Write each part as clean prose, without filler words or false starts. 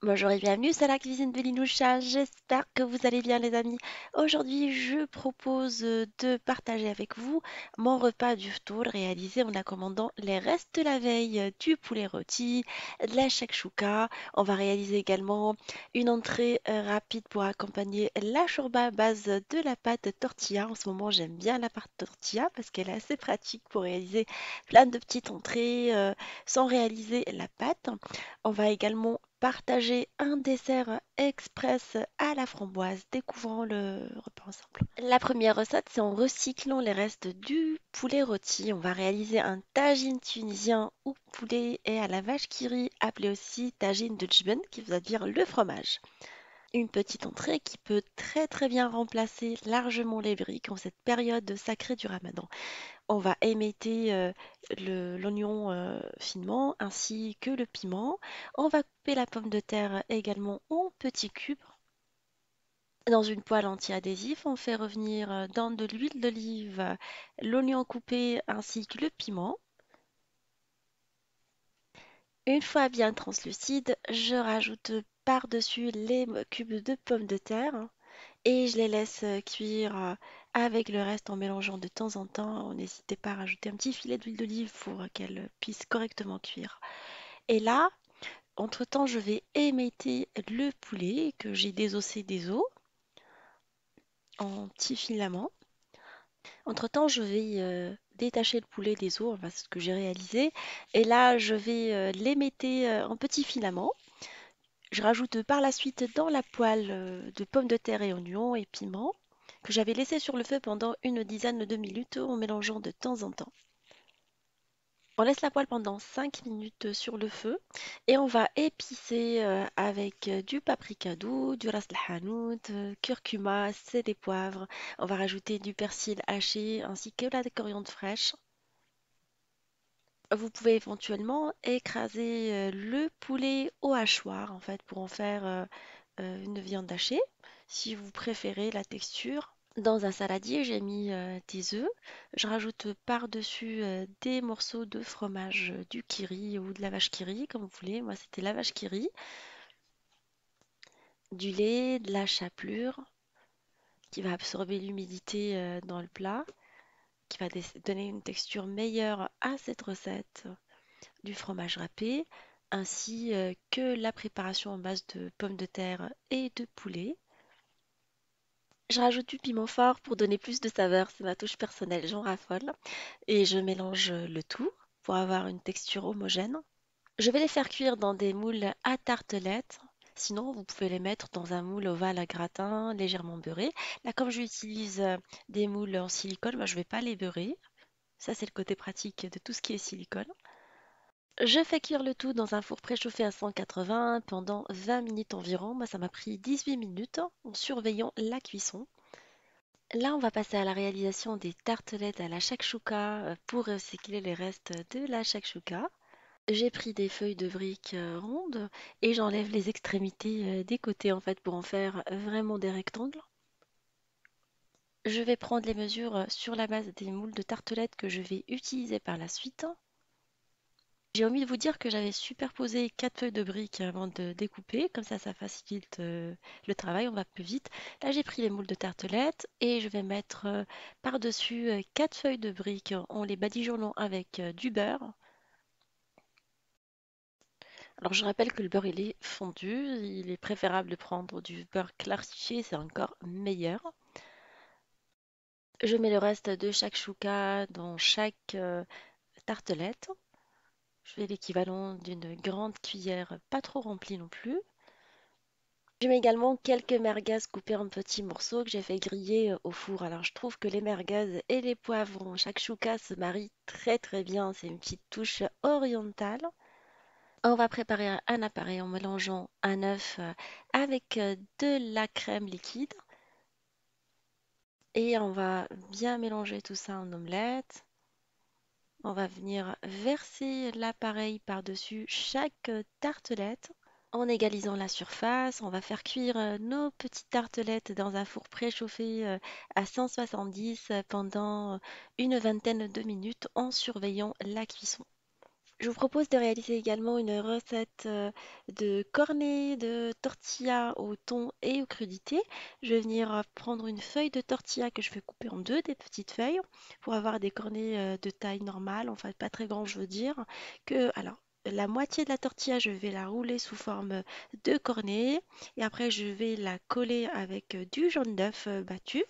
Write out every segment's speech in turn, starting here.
Bonjour et bienvenue, c'est la cuisine de Linoucha. J'espère que vous allez bien, les amis. Aujourd'hui, je propose de partager avec vous mon repas du tour réalisé en accommandant les restes de la veille du poulet rôti, de la shakshuka. On va réaliser également une entrée rapide pour accompagner la shorba à base de la pâte tortilla. En ce moment, j'aime bien la pâte tortilla parce qu'elle est assez pratique pour réaliser plein de petites entrées sans réaliser la pâte. On va également partager un dessert express à la framboise, découvrant le repas ensemble. La première recette, c'est en recyclant les restes du poulet rôti. On va réaliser un tagine tunisien au poulet et à la vache qui rit, appelé aussi tagine de Djben, qui veut dire le fromage. Une petite entrée qui peut très bien remplacer largement les briques en cette période sacrée du Ramadan. On va émietter l'oignon finement ainsi que le piment. On va couper la pomme de terre également en petits cubes. Dans une poêle anti-adhésif, on fait revenir dans de l'huile d'olive l'oignon coupé ainsi que le piment. Une fois bien translucide, je rajoute par-dessus les cubes de pommes de terre et je les laisse cuire avec le reste en mélangeant de temps en temps. N'hésitez pas à rajouter un petit filet d'huile d'olive pour qu'elle puisse correctement cuire. Et là, entre-temps, je vais émietter le poulet que j'ai désossé des os en petits filaments. Entre-temps, je vais détacher le poulet des os, enfin, c'est ce que j'ai réalisé. Et là, je vais l'émietter en petits filaments. Je rajoute par la suite dans la poêle de pommes de terre et oignons et piments que j'avais laissé sur le feu pendant une dizaine de minutes en mélangeant de temps en temps. On laisse la poêle pendant 5 minutes sur le feu et on va épicer avec du paprika doux, du ras el hanout, curcuma, c'est des poivres. On va rajouter du persil haché ainsi que la coriandre fraîche. Vous pouvez éventuellement écraser le poulet au hachoir en fait pour en faire une viande hachée si vous préférez la texture. Dans un saladier, j'ai mis des œufs. Je rajoute par-dessus des morceaux de fromage du kiri ou de la vache kiri, comme vous voulez. Moi, c'était la vache kiri. Du lait, de la chapelure qui va absorber l'humidité dans le plat, qui va donner une texture meilleure à cette recette. Du fromage râpé, ainsi que la préparation en base de pommes de terre et de poulet. Je rajoute du piment fort pour donner plus de saveur, c'est ma touche personnelle, j'en raffole. Et je mélange le tout pour avoir une texture homogène. Je vais les faire cuire dans des moules à tartelettes. Sinon, vous pouvez les mettre dans un moule ovale à gratin légèrement beurré. Là, comme j'utilise des moules en silicone, moi, je ne vais pas les beurrer. Ça, c'est le côté pratique de tout ce qui est silicone. Je fais cuire le tout dans un four préchauffé à 180 pendant 20 minutes environ. Moi, ça m'a pris 18 minutes en surveillant la cuisson. Là, on va passer à la réalisation des tartelettes à la shakshuka pour recycler les restes de la shakshuka. J'ai pris des feuilles de briques rondes et j'enlève les extrémités des côtés en fait pour en faire vraiment des rectangles. Je vais prendre les mesures sur la base des moules de tartelettes que je vais utiliser par la suite. J'ai omis de vous dire que j'avais superposé 4 feuilles de briques avant de découper, comme ça facilite le travail, on va plus vite. Là j'ai pris les moules de tartelettes et je vais mettre par-dessus 4 feuilles de briques en les badigeonnant avec du beurre. Alors je rappelle que le beurre il est fondu, il est préférable de prendre du beurre clarifié, c'est encore meilleur. Je mets le reste de chaque chouka dans chaque tartelette. Je fais l'équivalent d'une grande cuillère, pas trop remplie non plus. Je mets également quelques merguez coupées en petits morceaux que j'ai fait griller au four. Alors je trouve que les merguez et les poivrons shakshuka se marient très bien. C'est une petite touche orientale. On va préparer un appareil en mélangeant un œuf avec de la crème liquide et on va bien mélanger tout ça en omelette. On va venir verser l'appareil par-dessus chaque tartelette en égalisant la surface. On va faire cuire nos petites tartelettes dans un four préchauffé à 170 pendant une vingtaine de minutes en surveillant la cuisson. Je vous propose de réaliser également une recette de cornets de tortilla au thon et aux crudités. Je vais venir prendre une feuille de tortilla que je vais couper en deux, des petites feuilles, pour avoir des cornets de taille normale, enfin pas très grand, je veux dire. Alors, la moitié de la tortilla, je vais la rouler sous forme de cornet et après je vais la coller avec du jaune d'œuf battu.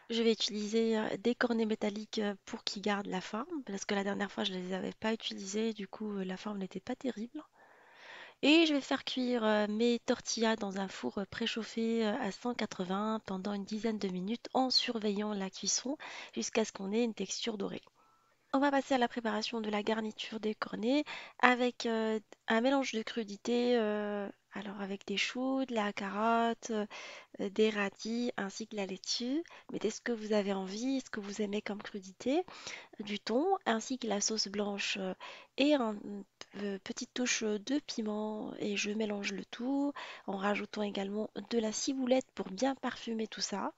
Je vais utiliser des cornets métalliques pour qu'ils gardent la forme, parce que la dernière fois je ne les avais pas utilisés, du coup la forme n'était pas terrible. Et je vais faire cuire mes tortillas dans un four préchauffé à 180 pendant une dizaine de minutes en surveillant la cuisson jusqu'à ce qu'on ait une texture dorée. On va passer à la préparation de la garniture des cornets avec un mélange de crudités, alors avec des choux, de la carotte, des radis ainsi que la laitue. Mettez ce que vous avez envie, ce que vous aimez comme crudité, du thon ainsi que la sauce blanche et une petite touche de piment et je mélange le tout en rajoutant également de la ciboulette pour bien parfumer tout ça.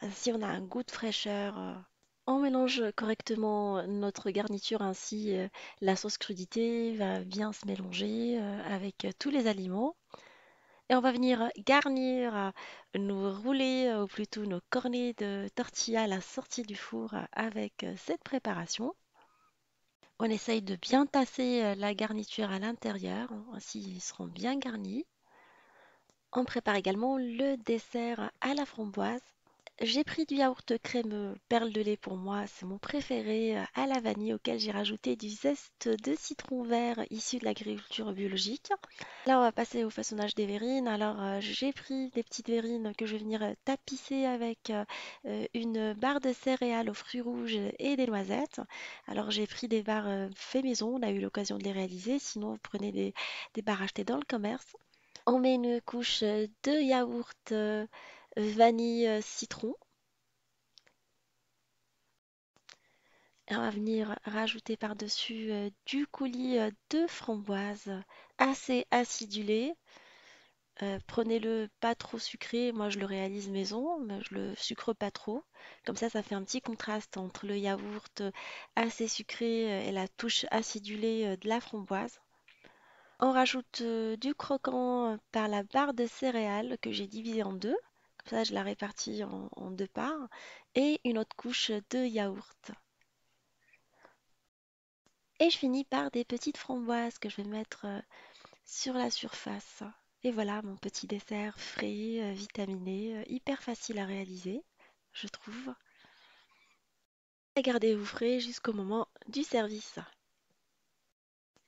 Ainsi on a un goût de fraîcheur. On mélange correctement notre garniture ainsi la sauce crudité va bien se mélanger avec tous les aliments. Et on va venir garnir nos roulés, ou plutôt nos cornets de tortilla à la sortie du four avec cette préparation. On essaye de bien tasser la garniture à l'intérieur, ainsi ils seront bien garnis. On prépare également le dessert à la framboise. J'ai pris du yaourt crémeux, perle de lait pour moi, c'est mon préféré, à la vanille auquel j'ai rajouté du zeste de citron vert issu de l'agriculture biologique. Là, on va passer au façonnage des verrines. Alors, j'ai pris des petites verrines que je vais venir tapisser avec une barre de céréales aux fruits rouges et des noisettes. Alors, j'ai pris des barres fait maison, on a eu l'occasion de les réaliser. Sinon, vous prenez des barres achetées dans le commerce. On met une couche de yaourt vanille citron. Et on va venir rajouter par-dessus du coulis de framboise assez acidulé. Prenez-le pas trop sucré, moi je le réalise maison, mais je le sucre pas trop. Comme ça fait un petit contraste entre le yaourt assez sucré et la touche acidulée de la framboise. On rajoute du croquant par la barre de céréales que j'ai divisée en deux. Comme ça, je la répartis en deux parts. Et une autre couche de yaourt. Et je finis par des petites framboises que je vais mettre sur la surface. Et voilà mon petit dessert frais, vitaminé, hyper facile à réaliser, je trouve. Et gardez-vous frais jusqu'au moment du service.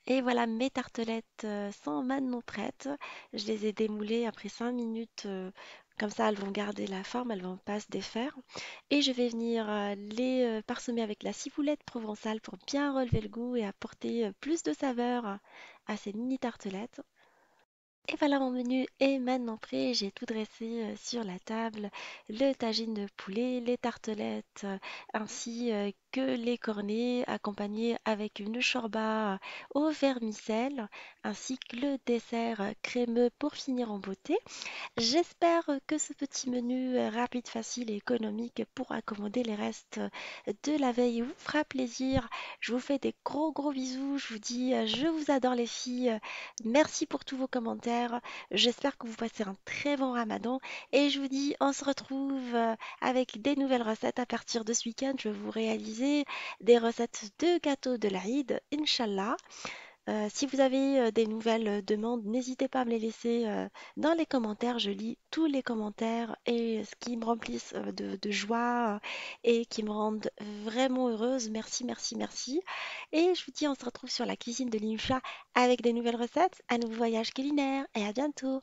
Et voilà mes tartelettes sans maintenant prêtes. Je les ai démoulées après 5 minutes. Comme ça, elles vont garder la forme, elles vont pas se défaire. Et je vais venir les parsemer avec la ciboulette provençale pour bien relever le goût et apporter plus de saveur à ces mini tartelettes. Et voilà mon menu est maintenant prêt. J'ai tout dressé sur la table. Le tagine de poulet, les tartelettes, ainsi que les cornets accompagnés avec une shorba au vermicelle, ainsi que le dessert crémeux pour finir en beauté. J'espère que ce petit menu rapide, facile et économique pour accommoder les restes de la veille vous fera plaisir. Je vous fais des gros gros bisous. Je vous dis je vous adore les filles. Merci pour tous vos commentaires. J'espère que vous passez un très bon ramadan et je vous dis on se retrouve avec des nouvelles recettes à partir de ce week-end. Je vais vous réaliser des recettes de gâteaux de l'Aïd, Inch'Allah. Si vous avez des nouvelles demandes, n'hésitez pas à me les laisser dans les commentaires. Je lis tous les commentaires et ce qui me remplissent de joie et qui me rendent vraiment heureuse. Merci, merci, merci. Et je vous dis, on se retrouve sur la cuisine de l'Incha avec des nouvelles recettes, un nouveau voyage culinaire et à bientôt.